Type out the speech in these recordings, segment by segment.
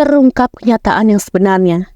terungkap kenyataan yang sebenarnya.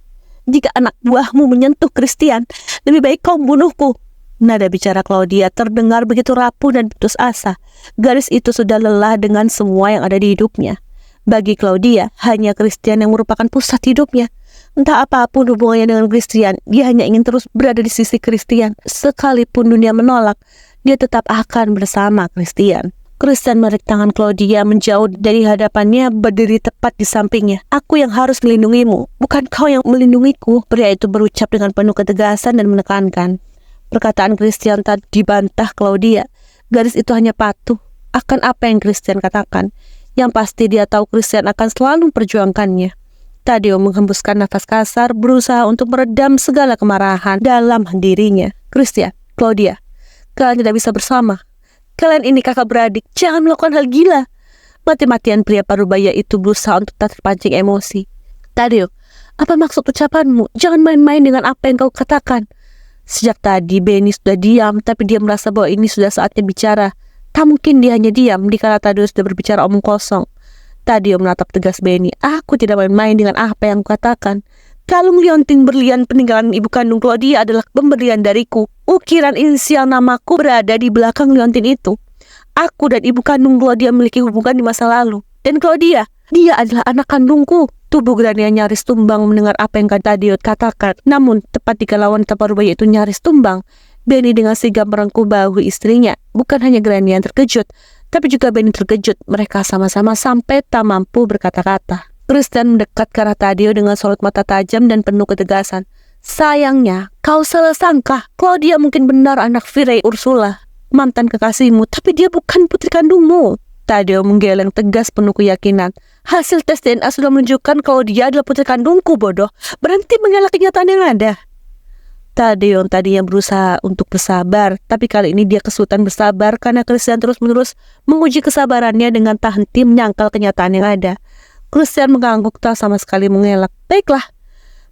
Jika anak buahmu menyentuh Christian, lebih baik kau membunuhku. Nada bicara Claudia terdengar begitu rapuh dan putus asa. Gadis itu sudah lelah dengan semua yang ada di hidupnya. Bagi Claudia, hanya Christian yang merupakan pusat hidupnya. Entah apapun hubungannya dengan Christian, dia hanya ingin terus berada di sisi Christian. Sekalipun dunia menolak, dia tetap akan bersama Christian. Christian menarik tangan Claudia menjauh dari hadapannya, berdiri tepat di sampingnya. Aku yang harus melindungimu, bukan kau yang melindungiku. Pria itu berucap dengan penuh ketegasan dan menekankan. Perkataan Christian tak dibantah Claudia. Gadis itu hanya patuh akan apa yang Christian katakan. Yang pasti dia tahu Christian akan selalu memperjuangkannya. Taddeo menghembuskan nafas kasar, berusaha untuk meredam segala kemarahan dalam dirinya. Christian, Claudia, kalian tidak bisa bersama. Kalian ini kakak beradik, jangan melakukan hal gila. Mati-matian pria parubaya itu berusaha untuk tak terpancing emosi. Taddeo, apa maksud ucapanmu? Jangan main-main dengan apa yang kau katakan. Sejak tadi Benny sudah diam, tapi dia merasa bahwa ini sudah saatnya bicara. Tak mungkin dia hanya diam dikala Taddeo sudah berbicara omong kosong. Taddeo menatap tegas Benny. Aku tidak main-main dengan apa yang kukatakan. Kalung liontin berlian peninggalan ibu kandung Claudia adalah pemberian dariku. Ukiran inisial namaku berada di belakang liontin itu. Aku dan ibu kandung Claudia memiliki hubungan di masa lalu. Dan Claudia, dia adalah anak kandungku. Tubuh Grania nyaris tumbang mendengar apa yang Taddeo katakan. Namun, tepat di lawan parubaya itu nyaris tumbang, Benny dengan sigap merengkuh bahu istrinya. Bukan hanya Grania yang terkejut, tapi juga Benny terkejut. Mereka sama-sama sampai tak mampu berkata-kata. Christian mendekat ke arah Taddeo dengan sorot mata tajam dan penuh ketegasan. Sayangnya, kau salah sangka. Claudia mungkin benar anak Firey Ursula, mantan kekasihmu, tapi dia bukan putri kandungmu. Taddeo menggeleng tegas penuh keyakinan. Hasil tes DNA sudah menunjukkan kalau dia adalah putri kandungku, bodoh. Berhenti mengelak kenyataan yang ada. Taddeo yang tadinya berusaha untuk bersabar, tapi kali ini dia kesulitan bersabar karena Christian terus-menerus menguji kesabarannya dengan tak henti menyangkal kenyataan yang ada. Christian mengangguk tak sama sekali mengelak. Baiklah,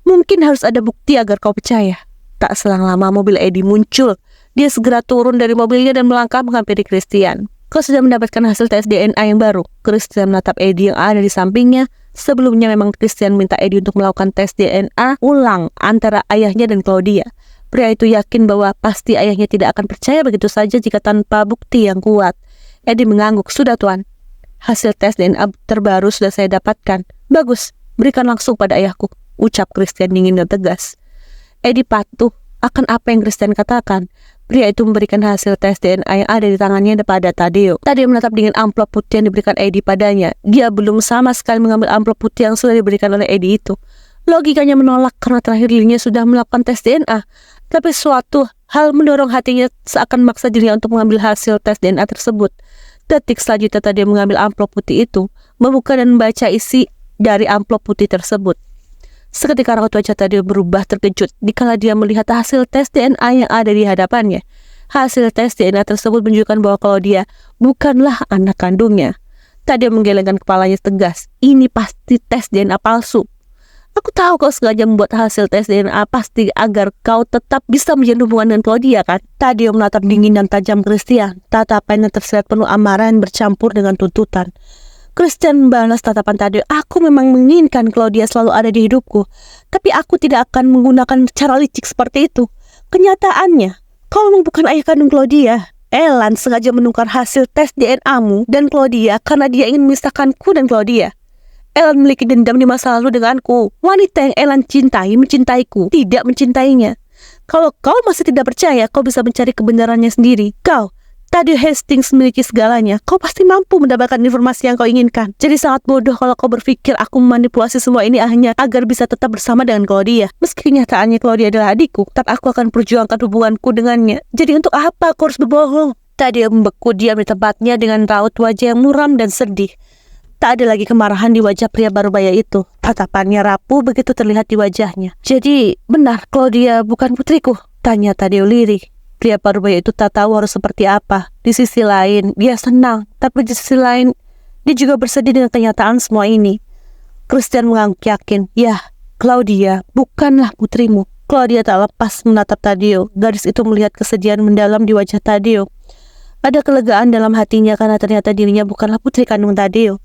mungkin harus ada bukti agar kau percaya. Tak selang lama mobil Eddie muncul. Dia segera turun dari mobilnya dan melangkah menghampiri Christian. Kau sudah mendapatkan hasil tes DNA yang baru. Christian menatap Eddie yang ada di sampingnya. Sebelumnya memang Christian minta Eddie untuk melakukan tes DNA ulang antara ayahnya dan Claudia. Pria itu yakin bahwa pasti ayahnya tidak akan percaya begitu saja jika tanpa bukti yang kuat. Eddie mengangguk. Sudah tuan. Hasil tes DNA terbaru sudah saya dapatkan. Bagus, berikan langsung pada ayahku, ucap Christian dingin dan tegas. Eddie patuh akan apa yang Christian katakan. Pria itu memberikan hasil tes DNA yang ada di tangannya kepada Taddeo. Taddeo menatap dengan amplop putih yang diberikan Eddie padanya. Dia belum sama sekali mengambil amplop putih yang sudah diberikan oleh Eddie itu. Logikanya menolak karena terakhir dirinya sudah melakukan tes DNA. Tapi suatu hal mendorong hatinya seakan memaksa dirinya untuk mengambil hasil tes DNA tersebut. Detik selanjutnya Taddeo mengambil amplop putih itu, membuka dan membaca isi dari amplop putih tersebut. Seketika raut wajah Taddeo berubah terkejut dikala dia melihat hasil tes DNA yang ada di hadapannya. Hasil tes DNA tersebut menunjukkan bahwa Claudia bukanlah anak kandungnya. Taddeo menggelengkan kepalanya tegas. Ini pasti tes DNA palsu. Aku tahu kau sengaja membuat hasil tes DNA pasti agar kau tetap bisa menjalin hubungan dengan Claudia, kan? Taddeo menatap dingin dan tajam Christian. Tatapannya tersirat penuh amarah bercampur dengan tuntutan. Christian membalas tatapan Taddeo. Aku memang menginginkan Claudia selalu ada di hidupku, tapi aku tidak akan menggunakan cara licik seperti itu. Kenyataannya, kau memang bukan ayah kandung Claudia. Elan sengaja menukar hasil tes DNA-mu dan Claudia karena dia ingin memisahkanku dan Claudia. Elan memiliki dendam di masa lalu denganku. Wanita yang Elan cintai mencintaiku, tidak mencintainya. Kalau kau masih tidak percaya, kau bisa mencari kebenarannya sendiri. Kau, Taddeo Hastings memiliki segalanya. Kau pasti mampu mendapatkan informasi yang kau inginkan. Jadi sangat bodoh kalau kau berpikir aku memanipulasi semua ini hanya agar bisa tetap bersama dengan Claudia. Meski kenyataannya Claudia adalah adikku, tapi aku akan perjuangkan hubunganku dengannya. Jadi untuk apa aku harus berbohong? Taddeo membeku diam di tempatnya dengan raut wajah yang muram dan sedih. Tak ada lagi kemarahan di wajah pria parubaya itu. Tatapannya rapuh begitu terlihat di wajahnya. Jadi, benar Claudia bukan putriku? Tanya Taddeo lirih. Pria parubaya itu tak tahu harus seperti apa. Di sisi lain, dia senang. Tapi di sisi lain, dia juga bersedih dengan kenyataan semua ini. Christian mengangguk yakin. Ya, Claudia bukanlah putrimu. Claudia tak lepas menatap Taddeo. Gadis itu melihat kesedihan mendalam di wajah Taddeo. Ada kelegaan dalam hatinya karena ternyata dirinya bukanlah putri kandung Taddeo.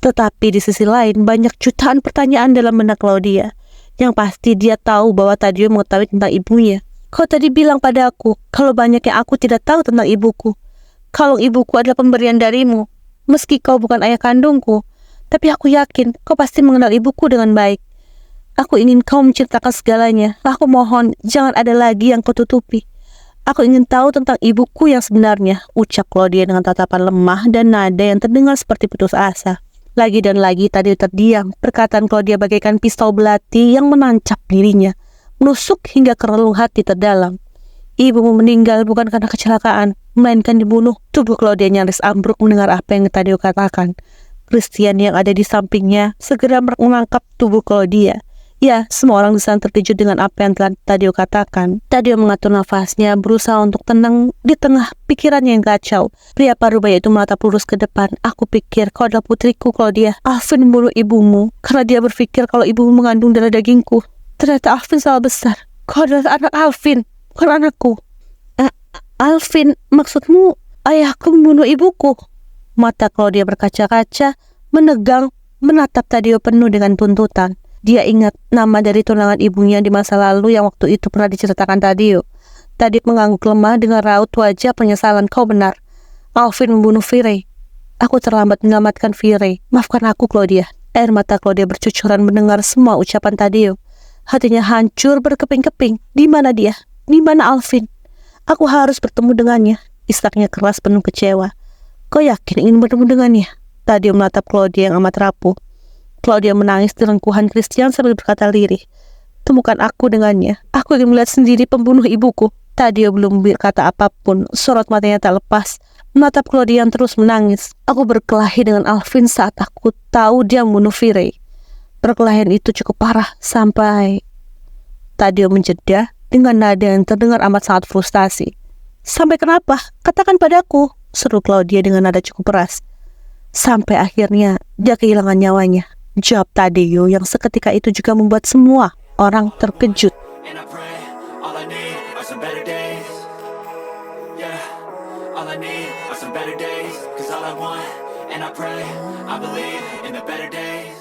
Tetapi di sisi lain banyak jutaan pertanyaan dalam benak Claudia. Yang pasti dia tahu bahwa Tadio mengetahui tentang ibunya. Kau tadi bilang pada aku kalau banyak yang aku tidak tahu tentang ibuku. Kalau ibuku adalah pemberian darimu, meski kau bukan ayah kandungku, tapi aku yakin kau pasti mengenal ibuku dengan baik. Aku ingin kau menceritakan segalanya. Aku mohon jangan ada lagi yang kau tutupi. Aku ingin tahu tentang ibuku yang sebenarnya, ucap Claudia dengan tatapan lemah dan nada yang terdengar seperti putus asa. Lagi dan lagi Tadio terdiam. Perkataan Claudia bagaikan pistol belati yang menancap dirinya, menusuk hingga ke relung hati terdalam. Ibumu meninggal bukan karena kecelakaan, melainkan dibunuh. Tubuh Claudia nyaris ambruk mendengar apa yang Tadio katakan. Christian yang ada di sampingnya segera menangkap tubuh Claudia. Ya, semua orang di sana terkejut dengan apa yang telah Tadio katakan. Tadio mengatur nafasnya, berusaha untuk tenang di tengah pikirannya yang kacau. Pria parubaya itu menatap lurus ke depan. Aku pikir kau adalah putriku, Claudia. Alvin membunuh ibumu karena dia berpikir kalau ibumu mengandung darah dagingku. Ternyata Alvin salah besar. Kau adalah anak Alvin, bukan anakku. Alvin, maksudmu ayahku membunuh ibuku? Mata Claudia berkaca-kaca, menegang, menatap Tadio penuh dengan tuntutan. Dia ingat nama dari tunangan ibunya di masa lalu yang waktu itu pernah diceritakan Tadio. Tadio mengangguk lemah dengan raut wajah penyesalan. Kau benar, Alvin membunuh Firey. Aku terlambat menyelamatkan Firey. Maafkan aku, Claudia. Air mata Claudia bercucuran mendengar semua ucapan Tadio. Hatinya hancur berkeping-keping. Di mana dia? Di mana Alvin? Aku harus bertemu dengannya. Istaknya keras penuh kecewa. Kau yakin ingin bertemu dengannya? Tadio menatap Claudia yang amat rapuh. Claudia menangis di lengkuhan Christian sambil berkata lirih. Temukan aku dengannya. Aku ingin melihat sendiri pembunuh ibuku. Tadio belum berkata apapun. Sorot matanya tak lepas menatap Claudia yang terus menangis. Aku berkelahi dengan Alvin saat aku tahu dia membunuh Firey. Perkelahian itu cukup parah sampai... Tadio menjeda dengan nada yang terdengar amat sangat frustasi. Sampai kenapa? Katakan padaku, seru Claudia dengan nada cukup keras. Sampai akhirnya dia kehilangan nyawanya, jawab Tadio yang seketika itu juga membuat semua orang terkejut. All I need are some better days, 'cause all I want, and I pray, I believe in the better days.